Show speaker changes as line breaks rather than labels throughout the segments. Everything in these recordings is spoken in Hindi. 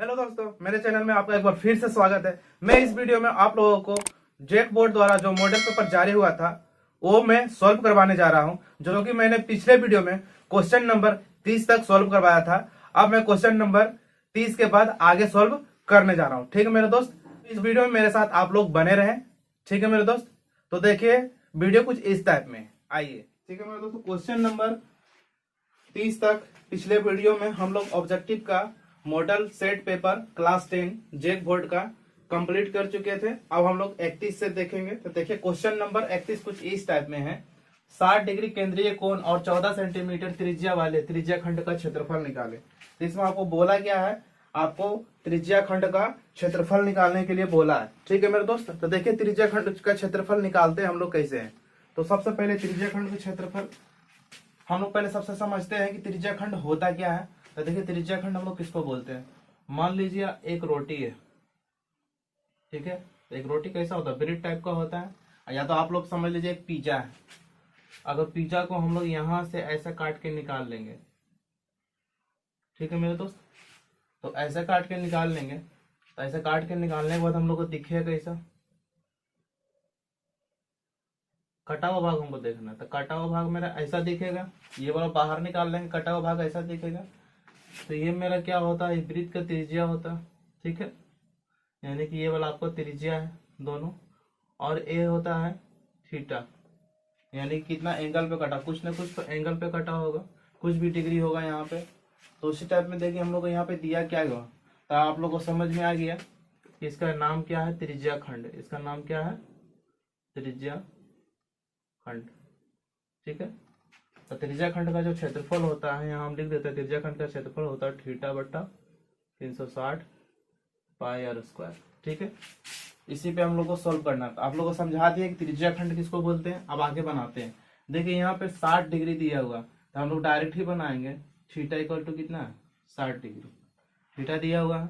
हेलो दोस्तों, मेरे चैनल में आपका एक बार फिर से स्वागत है। मैं इस वीडियो में आप लोगों को जेक बोर्ड द्वारा जो मॉडल पेपर जारी हुआ था वो मैं सॉल्व करवाने जा रहा हूं, जो कि मैंने पिछले वीडियो में क्वेश्चन नंबर 30 तक सॉल्व करवाया था। अब मैं क्वेश्चन नंबर 30 के बाद आगे सॉल्व करने जा रहा हूँ। ठीक है मेरे दोस्त, इस वीडियो में मेरे साथ आप लोग बने रहें। ठीक है मेरे दोस्त, तो देखिए वीडियो कुछ इस टाइप में आइए। ठीक है मेरे दोस्तों, क्वेश्चन नंबर 30 तक पिछले वीडियो में हम लोग ऑब्जेक्टिव का मॉडल सेट पेपर क्लास 10 जेक बोर्ड का कंप्लीट कर चुके थे। अब हम लोग 31 से देखेंगे। तो देखिए क्वेश्चन नंबर 31 कुछ इस टाइप में है। 60 डिग्री केंद्रीय कोण और 14 सेंटीमीटर त्रिज्या वाले त्रिज्या खंड का क्षेत्रफल निकाले। तो इसमें आपको बोला गया है, आपको त्रिज्या खंड का क्षेत्रफल निकालने के लिए बोला है। ठीक है मेरे दोस्त, तो देखिए त्रिज्या खंड का क्षेत्रफल निकालते हैं हम लोग कैसे है। तो सबसे पहले त्रिज्या खंड का क्षेत्रफल हम लोग पहले सबसे समझते हैं कि त्रिज्या खंड होता क्या है। तो देखिए त्रिज्या खंड हम लोग किसको बोलते हैं। मान लीजिए एक रोटी है, ठीक है। एक रोटी कैसा होता है, ब्रेड टाइप का होता है। या तो आप लोग समझ लीजिए एक पिज्जा है। अगर पिज्जा को हम लोग यहां से ऐसा काट के निकाल लेंगे, ठीक है मेरे दोस्त, तो ऐसा काट के निकाल लेंगे। तो ऐसा काट के निकालने के बाद हम लोग को दिखेगा कैसा, कटा हुआ भाग हमको देखना है। तो कटा हुआ भाग मेरा ऐसा दिखेगा। ये वाला बाहर निकाल लेंगे, कटा हुआ भाग ऐसा दिखेगा। तो ये मेरा क्या होता है, वृत्त का त्रिज्या होता है। ठीक है, यानी कि ये वाला आपको त्रिज्या है दोनों, और ए होता है थीटा, यानी कितना एंगल पे कटा, कुछ ना कुछ तो एंगल पे कटा होगा, कुछ भी डिग्री होगा यहाँ पे। तो उसी टाइप में देखिए हम लोग को यहाँ पे दिया क्या हुआ। तो आप लोग को समझ में आ गया कि इसका नाम क्या है, त्रिज्या खंड। इसका नाम क्या है, त्रिज्या खंड। ठीक है, तो त्रिज्या खंड का जो क्षेत्रफल होता है, यहाँ हम लिख देते हैं त्रिज्या खंड का क्षेत्रफल होता है थीटा बट्टा 360 पाई आर स्क्वायर। ठीक है, इसी पे हम लोग को सोल्व करना था। आप लोग को समझा दिया कि त्रिज्या खंड किसको बोलते हैं। अब आगे बनाते हैं। देखिए यहाँ पे 60 डिग्री दिया हुआ, तो हम लोग डायरेक्ट ही बनाएंगे। थीटा इक्वल टू कितना है, 60 डिग्री। थीटा दिया हुआ है,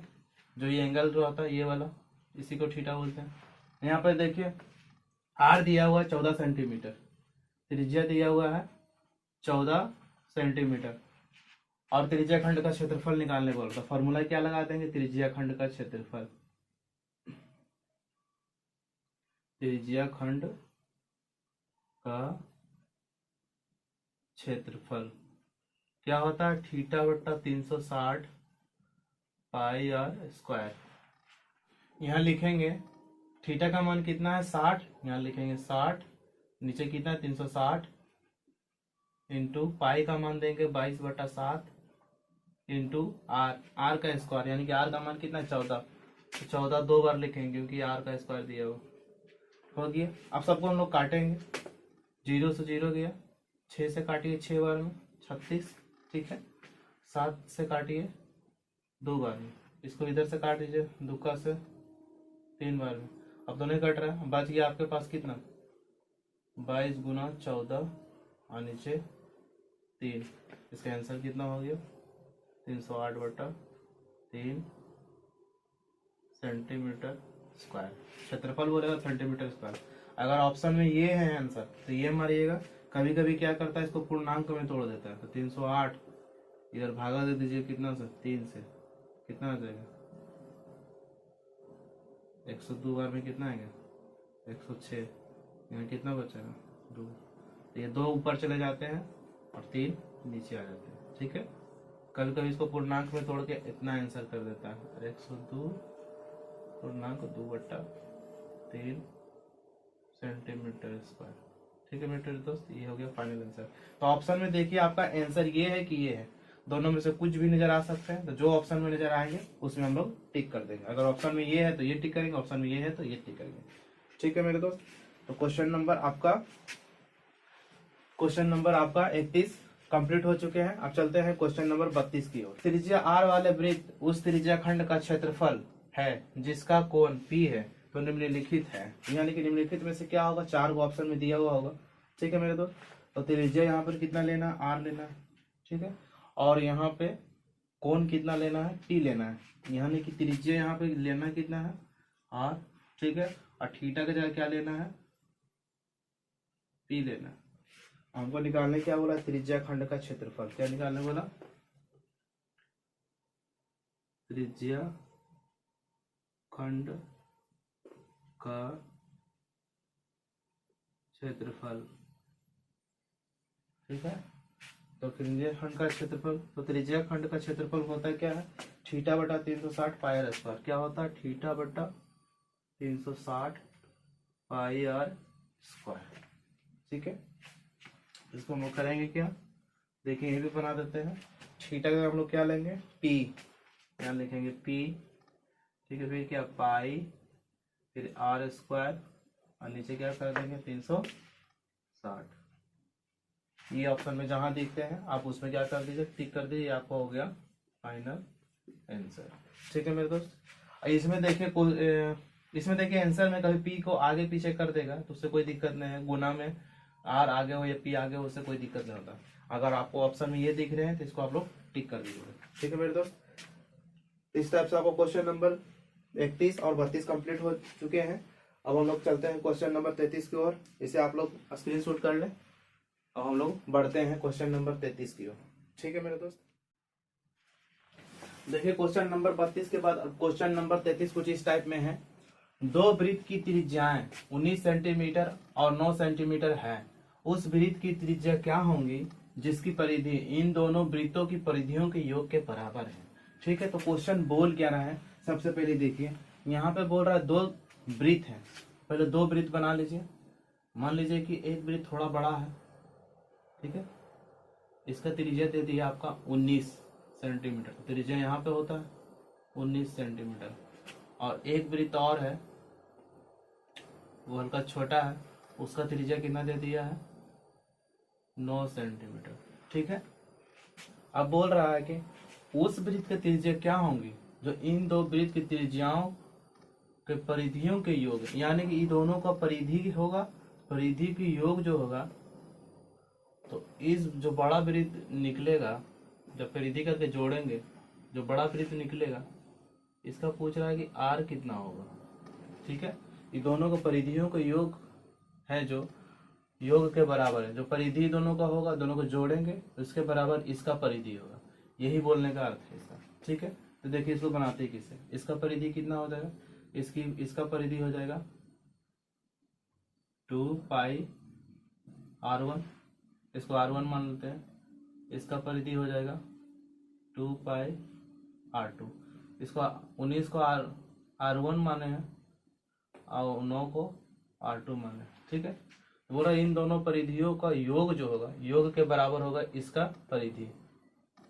जो ये एंगल जो होता है ये वाला, इसी को थीटा बोलते हैं। यहाँ पर देखिए आर दिया हुआ है 14 सेंटीमीटर, त्रिज्या दिया हुआ है 14 सेंटीमीटर, और त्रिज्या खंड का क्षेत्रफल निकालने बोल रहा। फॉर्मूला क्या लगा देंगे, त्रिज्या खंड का क्षेत्रफल। त्रिज्या खंड का क्षेत्रफल क्या होता है, थीटा बट्टा 360 पाई आर स्क्वायर। यहाँ लिखेंगे थीटा का मान कितना है 60, यहाँ लिखेंगे 60, नीचे कितना है 360, इंटू पाई का मान देंगे 22/7, इंटू आर, आर का स्क्वायर, यानी कि आर का मान कितना है 14। तो 14 दो बार लिखेंगे क्योंकि आर का स्क्वायर दिया हुआ हो गया। अब सबको हम लोग काटेंगे, 0 से 0 गया, 6 से काटिए 6 बार में 36, ठीक है। 7 से काटिए 2 बार में, इसको इधर से काट दीजिए दुक्का से 3 बार में। अब तो नहीं कट रहा है, बच गया आपके पास कितना 22 गुना 14 और नीचे 3। इसका आंसर कितना हो गया 308/3 सेंटीमीटर स्क्वायर। क्षेत्रफल बोलेगा सेंटीमीटर स्क्वायर। अगर ऑप्शन में ये है आंसर तो ये मारिएगा। कभी कभी क्या करता है, इसको पूर्णांक में तोड़ देता है। तो 308 इधर भागा दे दीजिए कितना से, 3 से, कितना आ जाएगा 102 बार में कितना आएगा 106, यहाँ कितना बचेगा 2। तो ये 2 ऊपर चले जाते हैं और 3 नीचे आ जाते हैं। ठीक है, कभी कभी इसको पूर्णांक में तोड़ के इतना आंसर कर देता है 102 पूर्णांक 2/3 सेंटीमीटर स्क्वायर। ठीक है मेरे दोस्त, ये हो गया फाइनल आंसर। तो ऑप्शन में देखिए आपका आंसर ये है कि ये है, दोनों में से कुछ भी नजर आ सकते हैं। तो जो ऑप्शन में नजर आएंगे उसमें हम लोग टिक कर देंगे। अगर ऑप्शन में ये है तो ये टिक करेंगे, ऑप्शन में ये है तो ये टिक करेंगे। ठीक है मेरे दोस्त, तो क्वेश्चन नंबर आपका 31 कंप्लीट हो चुके हैं। अब चलते हैं क्वेश्चन नंबर 32 की ओर। त्रिज्या आर वाले वृत्त उस त्रिज्या खंड का क्षेत्रफल है जिसका कोण P है तो निम्नलिखित है। यानी कि निम्नलिखित में से क्या होगा, 4 को ऑप्शन में दिया हुआ होगा। ठीक है मेरे दोस्त, तो त्रिज्या यहाँ पर कितना लेना है, आर लेना है। ठीक है, और यहाँ पे कोण कितना लेना है, P लेना है। यानी कि त्रिज्या यहाँ पे लेना कितना है, आर। ठीक है, और थीटा का जगह क्या लेना है, P लेना है। हमको निकालने क्या बोला, त्रिज्या खंड का क्षेत्रफल। क्या निकालने बोला, त्रिज्या खंड का क्षेत्रफल। ठीक है, तो त्रिज्या खंड का क्षेत्रफल, तो त्रिज्या खंड का क्षेत्रफल होता है क्या है, थीटा बटा 360 पाई आर स्क्वायर। क्या होता है, थीटा बटा 360 पाई आर स्क्वायर। ठीक है, इसको हम लोग करेंगे क्या, देखिए ये भी बना देते हैं। थीटा का हम लोग क्या लेंगे, पी, यहाँ लिखेंगे पी। ठीक है, फिर क्या पाई, फिर आर स्क्वायर, और नीचे क्या कर देंगे 360। ये ऑप्शन में जहां दिखते हैं आप उसमें क्या कर दीजिए, टिक कर दीजिए, आपको हो गया फाइनल आंसर। ठीक है मेरे दोस्त, इसमें देखिए आंसर में कभी पी को आगे पीछे कर देगा तो उससे कोई दिक्कत नहीं है, गुना में आर आगे हो या पी आगे हो उससे कोई दिक्कत नहीं होता। अगर आपको ऑप्शन में ये दिख रहे हैं तो इसको आप लोग टिक कर दीजिएगा। ठीक है मेरे दोस्त, इस टाइप से आपको क्वेश्चन नंबर 31 और 32 कंप्लीट हो चुके हैं। अब हम लोग चलते हैं क्वेश्चन नंबर 33 की ओर। इसे आप लोग स्क्रीनशॉट कर लें और हम लोग बढ़ते हैं क्वेश्चन नंबर 33 की ओर। ठीक है मेरे दोस्त, देखिए क्वेश्चन नंबर 32 के बाद क्वेश्चन नंबर 33 कुछ इस टाइप में है। दो वृत्त की त्रिज्याएं 19 सेंटीमीटर और 9 सेंटीमीटर है। उस वृत्त की त्रिज्या क्या होंगी जिसकी परिधि इन दोनों वृत्तों की परिधियों के योग के बराबर है। ठीक है, तो क्वेश्चन बोल क्या रहा है, सबसे पहले देखिए यहाँ पे बोल रहा है दो वृत्त है। पहले दो वृत्त बना लीजिए। मान लीजिए कि एक वृत्त थोड़ा बड़ा है, ठीक है, इसका त्रिज्या दे दिया आपका 19 सेंटीमीटर, त्रिज्या यहाँ पे होता है 19 सेंटीमीटर। और एक वृत्त और है वो हल्का छोटा है, उसका त्रिज्या कितना दे दिया है 9 सेंटीमीटर। ठीक है, अब बोल रहा है कि उस वृत्त की त्रिज्या क्या होंगी जो इन दो वृत्त की त्रिज्याओं के परिधियों के योग, यानी कि इन दोनों का परिधि होगा, परिधि की योग जो होगा, तो इस जो बड़ा वृत्त निकलेगा जब परिधि करके जोड़ेंगे, जो बड़ा वृत्त निकलेगा इसका पूछ रहा है कि आर कितना होगा। ठीक है, ये दोनों का परिधियों का योग है जो योग के बराबर है, जो परिधि दोनों का होगा, दोनों को जोड़ेंगे तो इसके बराबर इसका परिधि होगा, यही बोलने का अर्थ है इसका। ठीक है, तो देखिए इसको बनाते हैं किससे, इसका परिधि कितना हो जाएगा, इसका परिधि हो जाएगा 2 पाई r1, इसको r1 मान लेते हैं, इसका परिधि हो जाएगा 2 पाई r2, इसको 19 को r1 माने हैं और 9 को r2 माने। ठीक है, तो बोला इन दोनों परिधियों का योग जो होगा, योग के बराबर होगा इसका परिधि।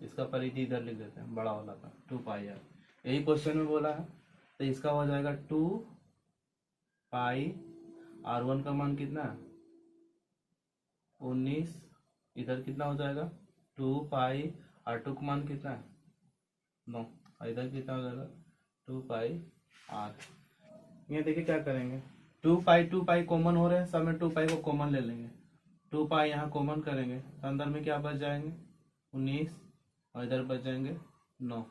इसका परिधि इधर लिख देते हैं बड़ा वाला का 2 पाई r, यही क्वेश्चन में बोला है। तो इसका हो जाएगा 2 पाई r1 का मान कितना है 19, इधर कितना हो जाएगा 2 पाई r2 का मान कितना है 9, इधर कितना हो जाएगा 2 पाई r। ये देखिए क्या करेंगे, 2 पाई कॉमन हो रहे हैं, सब में 2 पाई को कॉमन ले लेंगे, 2 पाई यहाँ कॉमन करेंगे तो अंदर में क्या बच जाएंगे 19, और इधर बच जाएंगे 9,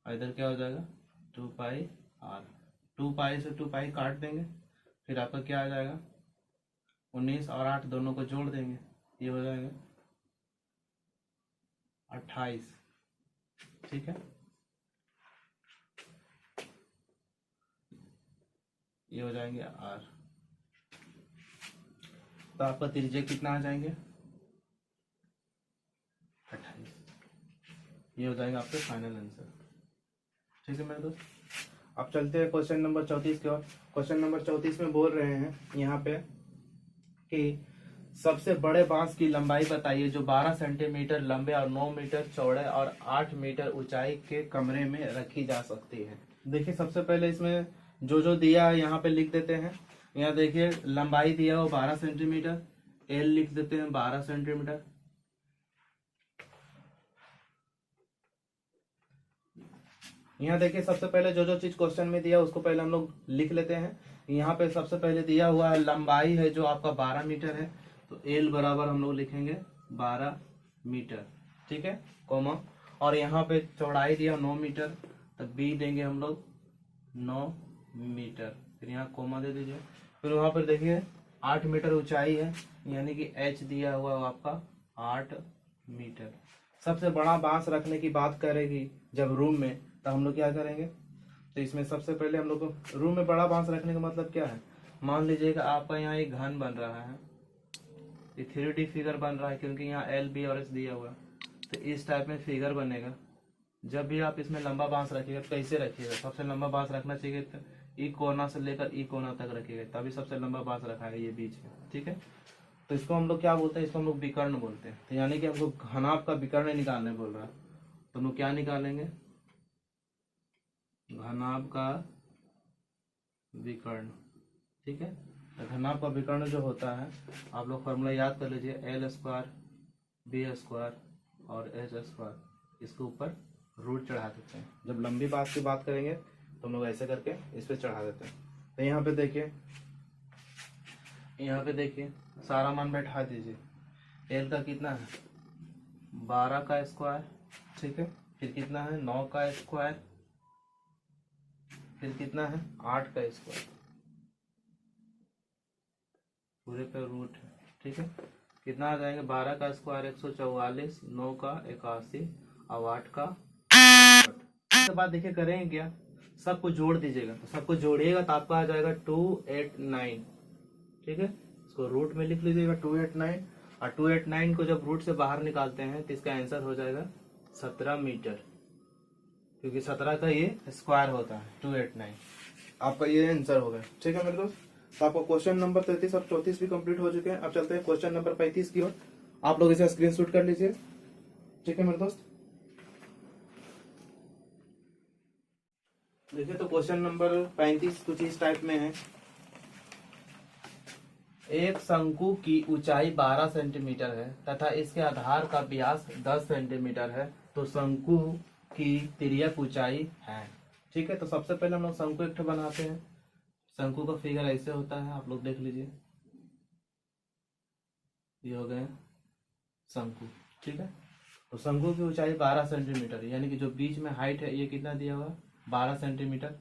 और इधर क्या हो जाएगा 2 पाई r। 2 पाई से 2 पाई काट देंगे, फिर आपका क्या आ जाएगा 19 और 8 दोनों को जोड़ देंगे, ये हो जाएगा 28। ठीक है, ये हो जाएंगे r, तो आपका त्रिज्या कितना आ जाएंगे 28, ये हो जाएगा आपका फाइनल आंसर। ठीक है मेरे दोस्त, अब चलते हैं क्वेश्चन नंबर 34 की ओर। क्वेश्चन नंबर 34 में बोल रहे हैं यहाँ पे कि सबसे बड़े बांस की लंबाई बताइए जो 12 सेंटीमीटर लंबे और 9 मीटर चौड़े और 8 मीटर ऊंचाई के कमरे में रखी जा सकती है। देखिए सबसे पहले इसमें जो दिया है यहाँ पे लिख देते हैं। यहाँ देखिए लंबाई दिया हो 12 सेंटीमीटर, एल लिख देते हैं 12 सेंटीमीटर। यहाँ देखिए सबसे पहले जो चीज क्वेश्चन में दिया उसको पहले हम लोग लिख लेते हैं। यहाँ पे सबसे पहले दिया हुआ है लंबाई है जो आपका 12 मीटर है, तो एल बराबर हम लोग लिखेंगे 12 मीटर। ठीक है, कॉमा, और यहाँ पे चौड़ाई दिया 9 मीटर, तो बी देंगे हम लोग 9 मीटर, फिर यहाँ कॉमा दे दीजिए। फिर वहां पर देखिए 8 मीटर ऊंचाई है, यानी कि एच दिया हुआ है आपका 8 मीटर। सबसे बड़ा बांस रखने की बात करेगी जब रूम में, तो हम लोग क्या करेंगे, तो इसमें सबसे पहले हम लोग को रूम में बड़ा बांस रखने का मतलब क्या है, मान लीजिएगा आपका यहाँ एक घन बन रहा है, ये 3D फिगर बन रहा है क्योंकि यहाँ एल बी और एस दिया हुआ है, तो इस टाइप में फिगर बनेगा। जब भी आप इसमें लंबा बांस रखिएगा तो कैसे रखिएगा, सबसे लंबा बांस रखना चाहिए तो ई कोना से लेकर ई कोना तक रखिएगा, तभी सबसे लंबा बांस रखा है ये बीच में, ठीक है। तो इसको हम लोग क्या बोलते हैं, इसको हम लोग विकर्ण बोलते हैं। तो यानी कि हमको घनाभ का विकर्ण निकालने बोल रहा है, तो हम लोग क्या निकालेंगे, घनाभ का विकर्ण, ठीक है। तो घनाभ का विकर्ण जो होता है, आप लोग फॉर्मूला याद कर लीजिए, एल स्क्वायर बी स्क्वायर और एच स्क्वायर, इसके ऊपर रूट चढ़ा देते हैं। जब लंबी बात की बात करेंगे तो हम लोग ऐसे करके इस पे चढ़ा देते हैं। तो यहाँ पे देखिए सारा मान बैठा दीजिए। एल का कितना है 12 का स्क्वायर, ठीक है, फिर कितना है 9 का स्क्वायर, फिर कितना है 8 का स्क्वायर, पूरे पे रूट है, ठीक है। कितना आ जाएंगे 12 का स्क्वायर 144, 9 का 81 और 8 का। इसके बाद देखिए करेंगे क्या, सबको जोड़ दीजिएगा, तो सबको जोड़िएगा तो आपका आ जाएगा 289, ठीक है। इसको रूट में लिख लीजिएगा 289, और 289 को जब रूट से बाहर निकालते हैं तो इसका आंसर हो जाएगा 17 मीटर, क्योंकि 17 का ये स्क्वायर होता है 289। आपका ये आंसर हो गया, ठीक है मेरे दोस्त। तो आपको क्वेश्चन नंबर 33 और 34 भी कंप्लीट हो चुके हैं। अब चलते हैं क्वेश्चन नंबर 35 की ओर। आप लोग इसे स्क्रीनशॉट कर लीजिए, ठीक है मेरे दोस्त। देखिए तो क्वेश्चन नंबर 35 कुछ इस टाइप में है। एक शंकु की ऊंचाई 12 सेंटीमीटर है तथा इसके आधार का व्यास 10 सेंटीमीटर है, तो शंकु की तिर्यक ऊंचाई है, ठीक है। तो सबसे पहले हम लोग शंकु एक बनाते हैं। शंकु का फिगर ऐसे होता है, आप लोग देख लीजिए, ये हो गए शंकु, ठीक है। तो शंकु की ऊंचाई 12 सेंटीमीटर, यानी कि जो बीच में हाइट है ये कितना दिया हुआ 12 सेंटीमीटर,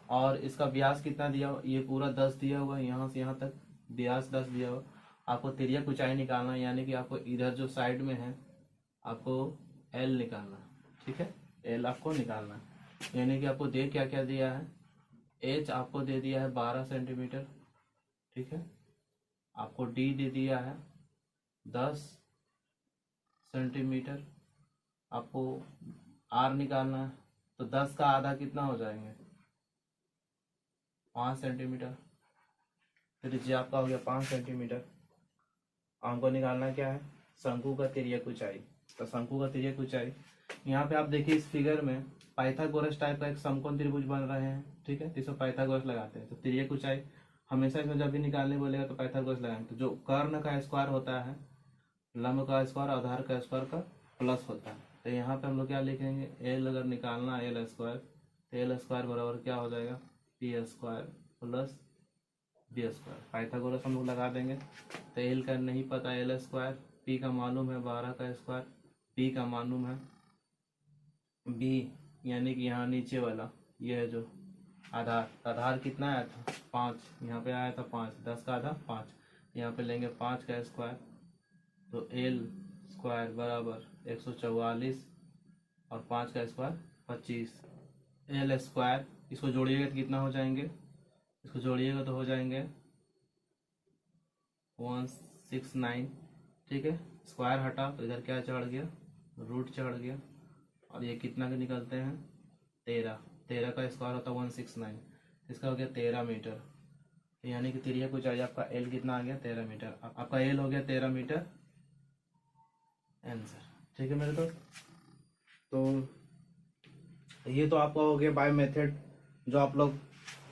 और इसका व्यास कितना दिया हुआ, ये पूरा 10 दिया हुआ, यहाँ से यहाँ तक व्यास 10 दिया हुआ। आपको तिर्यक ऊंचाई निकालना है, यानी कि आपको इधर जो साइड में है आपको एल निकालना, ठीक है, एल आपको निकालना है। यानी कि आपको दे क्या क्या दिया है, एच आपको दे दिया है 12 सेंटीमीटर, ठीक है। आपको डी दे दिया है 10 सेंटीमीटर। आपको आर निकालना है, तो 10 का आधा कितना हो जाएंगे 5 सेंटीमीटर, त्रिज्या आपका हो गया 5 सेंटीमीटर। हमको निकालना क्या है, शंकु का तिर्यक ऊंचाई। तो शंकु का तिर्यक ऊंचाई, यहाँ पे आप देखिए इस फिगर में पाइथागोरस टाइप का एक समकोण त्रिभुज बन रहे हैं, ठीक है। तो इसमें पाइथागोरस लगाते हैं। तो तिर्यक ऊंचाई हमेशा इसमें जब भी निकालने बोलेगा तो पाइथागोरस लगाएंगे। तो जो कर्ण का स्क्वायर होता है, लंब का स्क्वायर आधार का स्क्वायर का प्लस होता है। तो यहाँ पे हम लोग क्या लिखेंगे, एल अगर निकालना है एल स्क्वायर, तो एल स्क्वायर बराबर क्या हो जाएगा P square plus B square. Pythagoras हम लोग लगा देंगे। तो एल का नहीं पता एल स्क्वायर, पी का मालूम है 12 का स्क्वायर, पी का मालूम है बी, यानी कि यहाँ नीचे वाला ये है जो आधार कितना आया था 5, यहाँ पे आया था 5, 10 का आधा 5, यहाँ पे लेंगे 5 का स्क्वायर, तो एल स्क्वायर बराबर 144 और 5 का स्क्वायर 25। एल स्क्वायर इसको जोड़िएगा तो कितना हो जाएंगे, इसको जोड़िएगा तो हो जाएंगे 169, ठीक है। स्क्वायर हटा तो इधर क्या चढ़ गया, रूट चढ़ गया, और ये कितना के निकलते हैं 13 का स्क्वायर होता है 169, इसका हो गया 13 मीटर। यानी कि तिर्यक ऊंचाई आपका एल कितना आ गया 13 मीटर। आपका एल हो गया 13 मीटर आंसर, ठीक है मेरे दोस्त। तो ये तो आपका हो गया बाय मेथड, जो आप लोग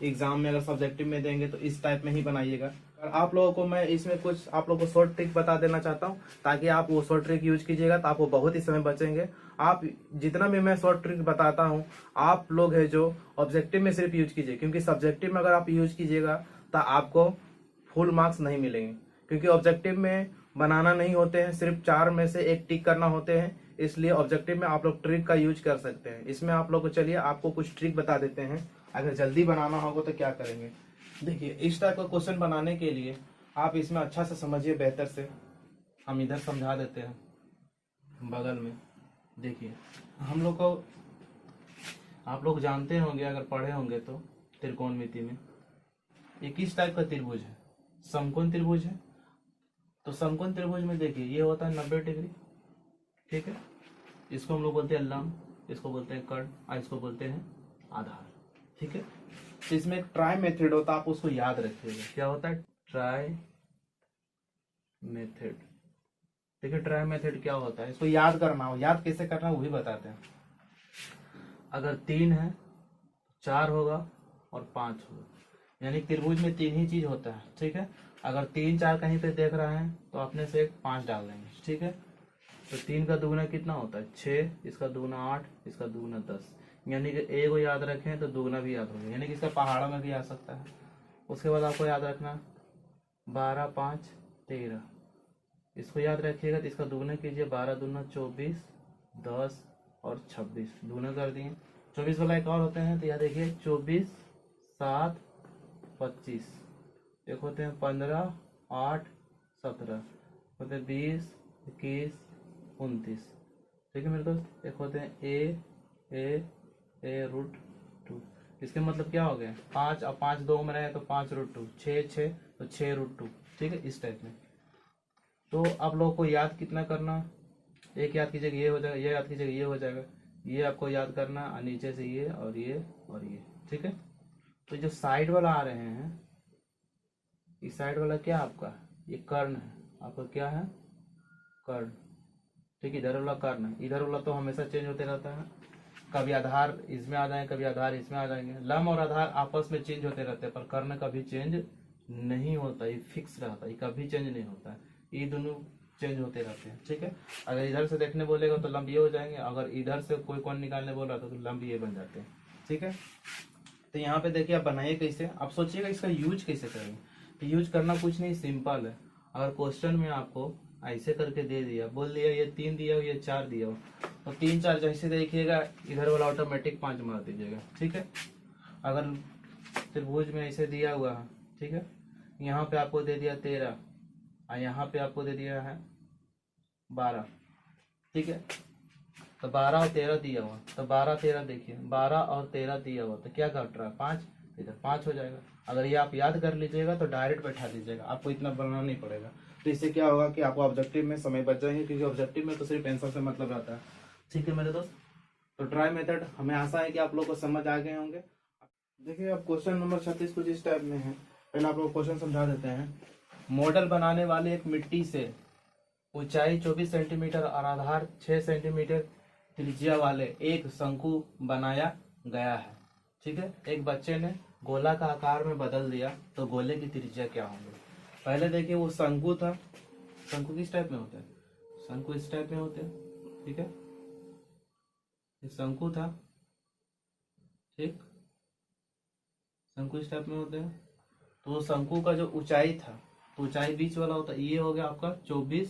एग्जाम में अगर सब्जेक्टिव में देंगे तो इस टाइप में ही बनाइएगा। और आप लोगों को मैं इसमें कुछ आप लोगों को शॉर्ट ट्रिक बता देना चाहता हूँ, ताकि आप वो शॉर्ट ट्रिक यूज कीजिएगा तो आपको बहुत ही समय बचेंगे। आप जितना भी मैं शॉर्ट ट्रिक बताता हूँ आप लोग है जो ऑब्जेक्टिव में सिर्फ यूज कीजिए, क्योंकि सब्जेक्टिव में अगर आप यूज कीजिएगा तो आपको फुल मार्क्स नहीं मिलेंगे, क्योंकि ऑब्जेक्टिव में बनाना नहीं होते हैं, सिर्फ 4 में से 1 टिक करना होते हैं। इसलिए ऑब्जेक्टिव में आप लोग ट्रिक का यूज कर सकते हैं। इसमें आप लोग को चलिए आपको कुछ ट्रिक बता देते हैं, अगर जल्दी बनाना होगा तो क्या करेंगे। देखिए इस टाइप का क्वेश्चन बनाने के लिए आप इसमें अच्छा से समझिए बेहतर से, हम इधर समझा देते हैं बगल में। देखिए हम लोग को आप लोग जानते होंगे अगर पढ़े होंगे तो त्रिकोणमिति में ये किस टाइप का त्रिभुज है, समकोण त्रिभुज है। तो समकोण त्रिभुज में देखिए ये होता है 90 डिग्री, ठीक है। इसको हम लोग बोलते हैं लंब, इसको बोलते हैं कर्ण और इसको बोलते हैं आधार, ठीक है। तो इसमें एक ट्राई मेथड होता है, आप उसको याद रखिएगा। क्या होता है? ट्राई मेथड, ठीक है। ट्राई मेथड क्या होता है, इसको याद करना हो, याद कैसे करना वो भी बताते हैं। अगर 3 है 4 होगा और 5 होगा, यानी त्रिभुज में 3 ही चीज होता है, ठीक है। अगर 3 4 कहीं पे देख रहा है तो अपने से एक 5 डाल देंगे, ठीक है। तो 3 का दुगुना कितना होता है? 6, इसका दुगुना 8, इसका दुगुना 10, यानी कि ए को याद रखें तो दुगुना भी याद होगा, यानी कि इसका पहाड़ा में भी आ सकता है। उसके बाद आपको याद रखना 12 5 13, इसको याद रखिएगा तो इसका दुगुना कीजिए, 12 दूना 24, 10 और 26 दुगुना कर दिए। 24 वाला एक और होते हैं, तो याद देखिए 24 7 25, एक होते हैं 15 8 17, होते हैं 20 21 29, ठीक है मेरे दोस्त। एक होते हैं ए√2, इसके मतलब क्या हो गया? 5 और 5 2 में रहे तो 5√2, 6 6 तो 6√2, ठीक है। इस टाइप में तो आप लोगों को याद कितना करना, एक याद कीजिएगा ये हो जाएगा, ये याद कीजिएगा ये हो जाएगा, ये आपको याद करना और नीचे से ये और ये और ये, ठीक है। तो जो साइड वाला आ रहे हैं, इस साइड वाला क्या आपका? ये कर्ण है, आपका क्या है? कर्ण, ठीक है। इधर वाला कर्ण है, इधर वाला तो हमेशा चेंज होते रहता है, कभी आधार इसमें आ जाएंगे, कभी आधार इसमें आ जाएंगे। लंब और आधार आपस में चेंज होते रहते हैं, पर कर्ण कभी चेंज नहीं होता, ये फिक्स रहता है, ये कभी चेंज नहीं होता है, ये दोनों चेंज होते रहते हैं, ठीक है। अगर इधर से देखने बोलेगा तो लंब ये हो जाएंगे, अगर इधर से कोई कोण निकालने बोल रहा तो लंब ये बन जाते हैं, ठीक है। तो यहाँ पे देखिए आप बनाइए कैसे, आप सोचिएगा इसका यूज कैसे करेंगे। तो यूज करना कुछ नहीं, सिंपल है। अगर क्वेश्चन में आपको ऐसे करके दे दिया, बोल दिया ये 3 दिया हो, ये 4 दिया हो, तो 3 4 जैसे देखिएगा इधर वाला ऑटोमेटिक 5 मार दीजिएगा, ठीक है। अगर त्रिभुज में ऐसे दिया हुआ है, ठीक है, यहाँ पे आपको दे दिया 13 और यहाँ पे आपको दे दिया है 12, ठीक है। तो 12 और 13 दिया हुआ, तो 12 13 देखिए, 12 और 13 दिया हुआ तो क्या घट रहा है? 5, इधर 5 हो जाएगा। अगर ये आप याद कर लीजिएगा तो डायरेक्ट बैठा दीजिएगा, आपको इतना बनाना नहीं पड़ेगा। तो इससे क्या होगा कि आपको ऑब्जेक्टिव में समय बच जाएंगे, क्योंकि ऑब्जेक्टिव में तो सिर्फ आंसर से मतलब रहता है, ठीक है मेरे दोस्त। तो ट्राई मेथड हमें आशा है कि आप लोग को समझ आ गए होंगे। देखिए अब क्वेश्चन नंबर 36 कुछ इस टाइप में है। पहले आप लोग क्वेश्चन समझा देते हैं। मॉडल बनाने वाले एक मिट्टी से ऊंचाई 24 सेंटीमीटर और आधार 6 सेंटीमीटर त्रिज्या वाले एक शंकु बनाया गया है, ठीक है। एक बच्चे ने गोला का आकार में बदल दिया तो गोले की त्रिज्या क्या होगी? पहले देखिए वो शंकु था, शंकु किस टाइप में होते हैं? शंकु इस टाइप में होते हैं, ठीक है। ये शंकु था, ठीक, शंकु इस टाइप में होते हैं। तो शंकु का जो ऊंचाई था, तो ऊंचाई बीच वाला होता है, ये हो गया आपका 24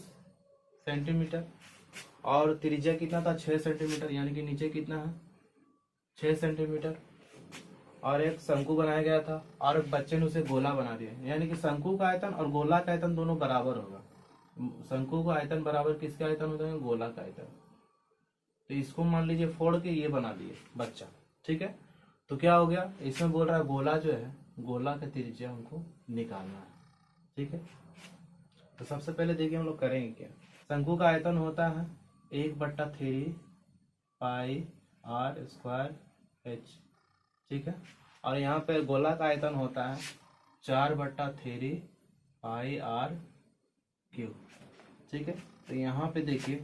सेंटीमीटर और त्रिज्या कितना था? 6 सेंटीमीटर, यानी कि नीचे कितना है? 6 सेंटीमीटर। और एक शंकु बनाया गया था और एक बच्चे ने उसे गोला बना दिया, यानी कि शंकु का आयतन और गोला का आयतन दोनों बराबर होगा। शंकु का आयतन बराबर किसका आयतन होता है? गोला का आयतन। तो इसको मान लीजिए फोड़ के ये बना दिए बच्चा, ठीक है। तो क्या हो गया? इसमें बोल रहा है गोला जो है, गोला का त्रिज्या हमको निकालना है, ठीक है। तो सबसे पहले देखिए हम लोग करेंगे क्या। शंकु का आयतन होता है 1/3 पाई आर स्क्वायर एच, ठीक है। और यहाँ पे गोला का आयतन होता है 4/3 पाई आर क्यूब, ठीक है। तो यहाँ पे देखिए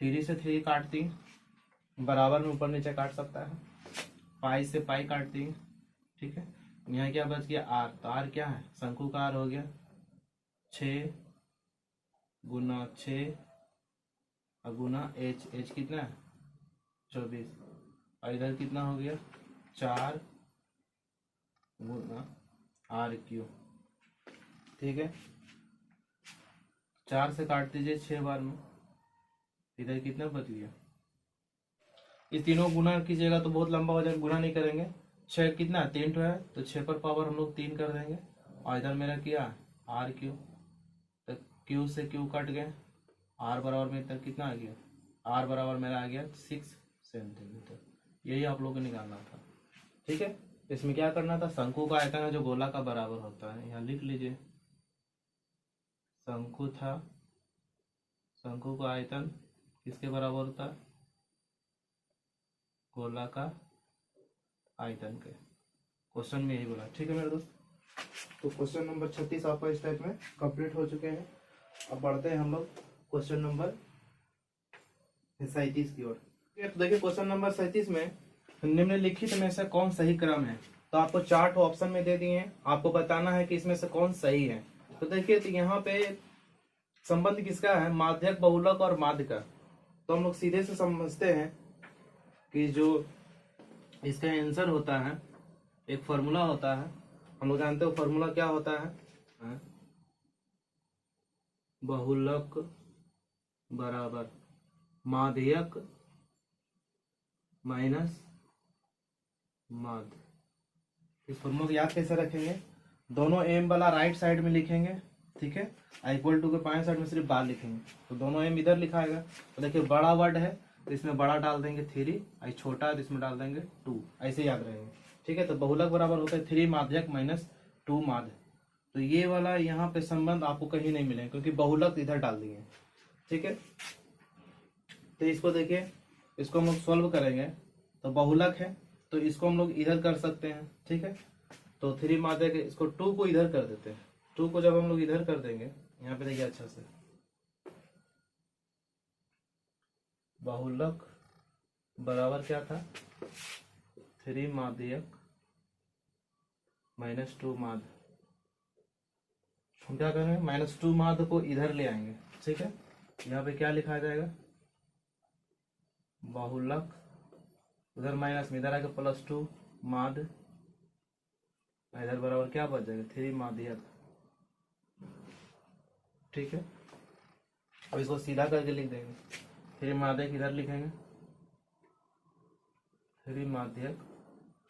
3 से 3 काट दी, बराबर में ऊपर नीचे काट सकता है, पाई से पाई काट दी, ठीक है। यहाँ क्या बच गया? आर। तो आर क्या है? शंकु का आर हो गया 6 गुना 6 और गुना एच, एच कितना है? 24, और इधर कितना हो गया? 4 गुना आर क्यूब, ठीक है। 4 से काट दीजिए 6 बार में, इधर कितना बच गया? इस तीनों गुना कीजिएगा तो बहुत लंबा हो जाएगा, गुना नहीं करेंगे। 6 कितना? 3 तो है, तो 6 पर पावर हम लोग 3 कर देंगे। और इधर मेरा क्या? आर क्यूब, तो क्यू से क्यू कट गए, आर बराबर में इधर कितना आ गया? आर बराबर मेरा आ गया 6 सेंटीमीटर,
यही आप लोगों को निकालना था। ठीक है, इसमें क्या करना था, शंकु का आयतन है जो गोला का बराबर होता है, यहाँ लिख लीजिए शंकु था, शंकु का आयतन किसके बराबर होता है, गोला का आयतन के। क्वेश्चन में यही बोला। ठीक है मेरे दोस्त, तो क्वेश्चन नंबर 36 आपका इस टाइप में कंप्लीट हो चुके हैं। अब बढ़ते हैं हम लोग क्वेश्चन नंबर 37 की ओर। तो देखिए क्वेश्चन नंबर 37 में निम्नलिखित में से कौन सही क्रम है। तो आपको 4 ऑप्शन में दे दिए हैं, आपको बताना है कि इसमें से कौन सही है। तो देखिए, तो यहाँ पे संबंध किसका है, माध्यक, बहुलक और माध्य का। तो हम लोग सीधे से समझते हैं कि जो इसका आंसर होता है, एक फॉर्मूला होता है, हम लोग जानते हो फॉर्मूला क्या होता है, बहुलक बराबर माध्यक माइनस माध्य। इस फॉर्मूला को याद कैसे रखेंगे, दोनों एम वाला राइट साइड में लिखेंगे, ठीक है, इक्वल टू के बाएं साइड में सिर्फ बार लिखेंगे। तो दोनों एम इधर लिखाएगा। तो देखिए बड़ा वर्ड है तो इसमें बड़ा डाल देंगे 3, और छोटा है तो इसमें डाल देंगे 2, ऐसे याद रहेंगे। ठीक है, तो बहुलक बराबर होता है 3 माध्यक माइनस 2 माध्य। तो ये वाला यहाँ पे संबंध आपको कहीं नहीं मिलेगा क्योंकि बहुलक इधर डाल दिए। ठीक है, तो इसको देखिए, इसको हम लोग सॉल्व करेंगे तो बहुलक है तो इसको हम लोग इधर कर सकते हैं। ठीक है, तो 3 माध्यक, इसको 2 को इधर कर देते हैं। 2 को जब हम लोग इधर कर देंगे, यहाँ पे देखिए अच्छा से, बहुलक बराबर क्या था, 3 माध्यक माइनस 2 माध्य। हम क्या करेंगे, माइनस 2 माध्य को इधर ले आएंगे। ठीक है, यहाँ पे क्या लिखा जाएगा, बहुलक, उधर माइनस में इधर आएगा +2 माध्य, इधर बराबर क्या बच जाएगा, 3 माध्यक। ठीक है, अब इसको सीधा करके लिख देंगे, 3 माध्यक इधर लिखेंगे, 3 माध्यक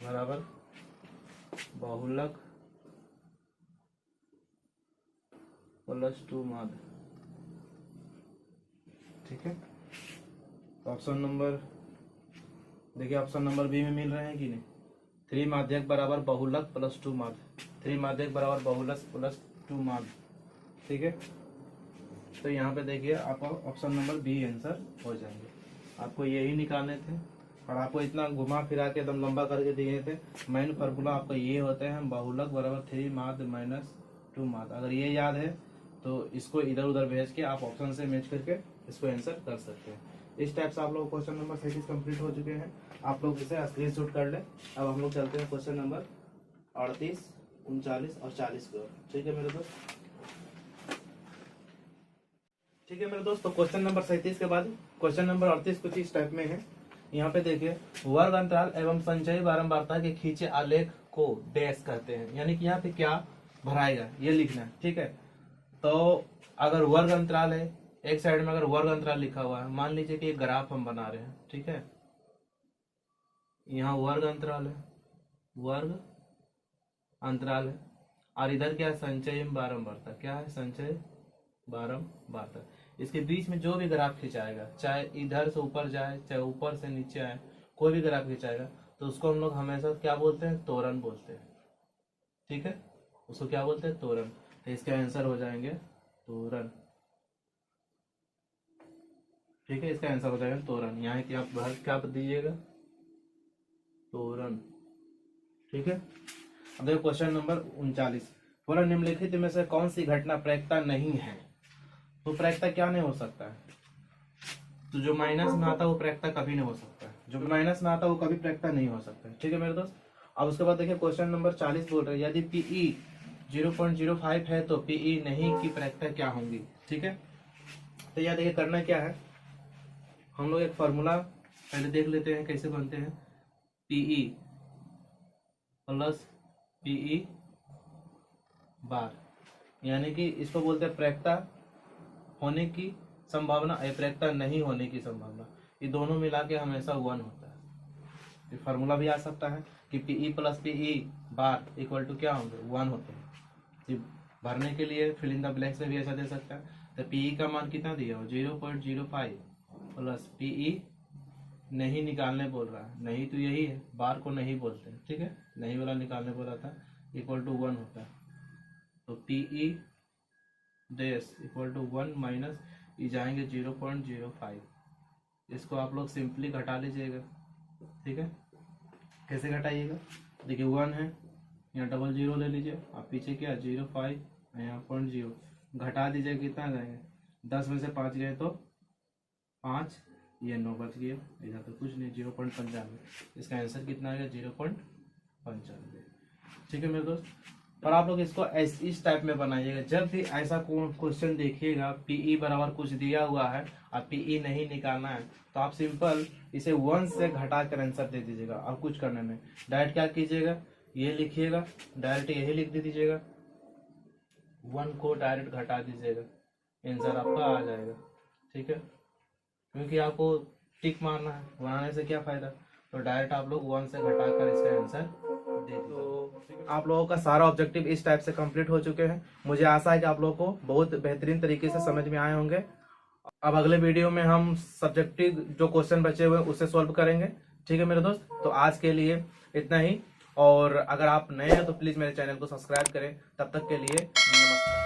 बराबर बहुलक +2 माध्य। ठीक है, तो ऑप्शन नंबर देखिए, ऑप्शन नंबर बी में मिल रहे हैं कि नहीं, 3 माध्यक बराबर बहुलक +2 माध्य, 3 माध्यक बराबर बहुलक +2 माध्य। ठीक है, तो यहाँ पे देखिए आपका ऑप्शन नंबर बी आंसर हो जाएंगे। आपको यही निकालने थे और आपको इतना घुमा फिरा के एकदम लंबा करके दिए थे। मेन फार्मूला आपका ये होता है, बहुलक बराबर 3 माध्य माइनस 2 माध्य। अगर ये याद है तो इसको इधर उधर भेज के आप ऑप्शन से मैच करके इसको आंसर कर सकते हैं। इस टाइप से आप लोग क्वेश्चन नंबर 37 कंप्लीट हो चुके हैं। आप लोग इसे स्क्रीनशॉट कर लें। अब हम लोग चलते हैं क्वेश्चन नंबर 38, 39 और 40 की ओर। ठीक है मेरे दोस्त, ठीक है मेरे दोस्त, तो क्वेश्चन नंबर 37 के बाद क्वेश्चन नंबर 38 कुछ इस टाइप में है। यहाँ पे देखिए, वर्ग अंतराल एवं संचयी बारंबारता के खींचे आलेख को डैश कहते हैं, यानी कि यहाँ पे क्या भराएगा ये लिखना है। ठीक है, तो अगर वर्ग अंतराल है, एक साइड में अगर वर्ग अंतराल लिखा हुआ है, मान लीजिए कि एक ग्राफ हम बना रहे हैं। ठीक है, यहाँ वर्ग अंतराल है, वर्ग अंतराल है, और इधर क्या है, संचय बारंबारता। क्या है, संचय बारंबारता। इसके बीच में जो भी ग्राफ खिंचाएगा, चाहे इधर से ऊपर जाए चाहे ऊपर से नीचे आए, कोई भी ग्राफ खिंचाएगा तो उसको हम लोग हमेशा क्या बोलते हैं, त्वरण बोलते हैं। ठीक है, उसको क्या बोलते हैं, त्वरण। तो इसके आंसर हो जाएंगे त्वरण। ठीक है, इसका आंसर हो जाएगा त्वरण। यहाँ की आप बाहर क्या दीजिएगा, त्वरण। ठीक है, अब देखो क्वेश्चन नंबर 39, बोला निम्नलिखित में से कौन सी घटना प्रायिकता नहीं है। तो प्रायिकता क्या नहीं हो सकता है, तो जो माइनस में आता है वो प्रायिकता कभी नहीं हो सकता है, जो माइनस में आता है वो कभी प्रायिकता नहीं हो सकता है। ठीक है मेरे दोस्त, अब उसके बाद देखिए क्वेश्चन नंबर 40 बोल रहे हैं, यदि पीई 0.05 है तो पीई नहीं की प्रायिकता क्या होंगी। ठीक है, तो यह देखिए करना क्या है, हम लोग एक फॉर्मूला पहले देख लेते हैं कैसे बनते हैं, पीई प्लस पीई बार, यानी कि इसको बोलते हैं प्रायिकता होने की संभावना, प्रायिकता नहीं होने की संभावना। ये दोनों मिला के हमेशा 1 होता है। ये फार्मूला भी आ सकता है कि PE plus PE bar equal to क्या होंगे, 1 होते हैं। ये भरने के लिए फिल इन द ब्लैंक्स में भी ऐसा दे सकता है। तो पीई का मान कितना दिया हो, 0.05 प्लस पीई नहीं निकालने बोल रहा है, नहीं तो यही है, बार को नहीं बोलते हैं, ठीक है, नहीं वाला निकालने बोला था, इक्वल टू 1 होता है। तो PE dash equal to 1 minus ये जाएंगे 0.05। इसको आप लोग सिंपली घटा लीजिएगा, ठीक है। कैसे घटाइएगा, देखिए 1 है, यहाँ डबल जीरो ले लीजिए, आप पीछे क्या 0.5, यहाँ 0.0 घटा दीजिए, कितना जाएंगे 10 में से 5 गए तो 5, ये 9 बच गया, इधर तो कुछ नहीं 0.95। इसका आंसर कितना आ गया 0.95, ठीक है मेरे दोस्त। पर आप लोग इसको इस टाइप में बनाइएगा, जब भी ऐसा क्वेश्चन देखिएगा PE बराबर कुछ दिया हुआ है और PE नहीं निकालना है, तो आप सिंपल इसे 1 से घटा कर आंसर दे दीजिएगा। और कुछ करने में डायरेक्ट क्या कीजिएगा, ये लिखिएगा, डायरेक्ट यही लिख दे दीजिएगा, 1 को डायरेक्ट घटा दीजिएगा, आंसर आपका आ जाएगा, ठीक है। क्योंकि आपको टिक मारना है, बनाने से क्या फायदा, तो डायरेक्ट आप लोग 1 से घटाकर इसका आंसर दे दो।
आप लोगों का सारा ऑब्जेक्टिव इस टाइप से कंप्लीट हो चुके हैं। मुझे आशा है कि आप लोगों को बहुत बेहतरीन तरीके से समझ में आए होंगे। अब अगले वीडियो में हम सब्जेक्टिव जो क्वेश्चन बचे हुए हैं उसे सॉल्व करेंगे, ठीक है मेरे दोस्त। तो आज के लिए इतना ही, और अगर आप नए हैं तो प्लीज मेरे चैनल को सब्सक्राइब करें। तब तक के लिए नमस्कार।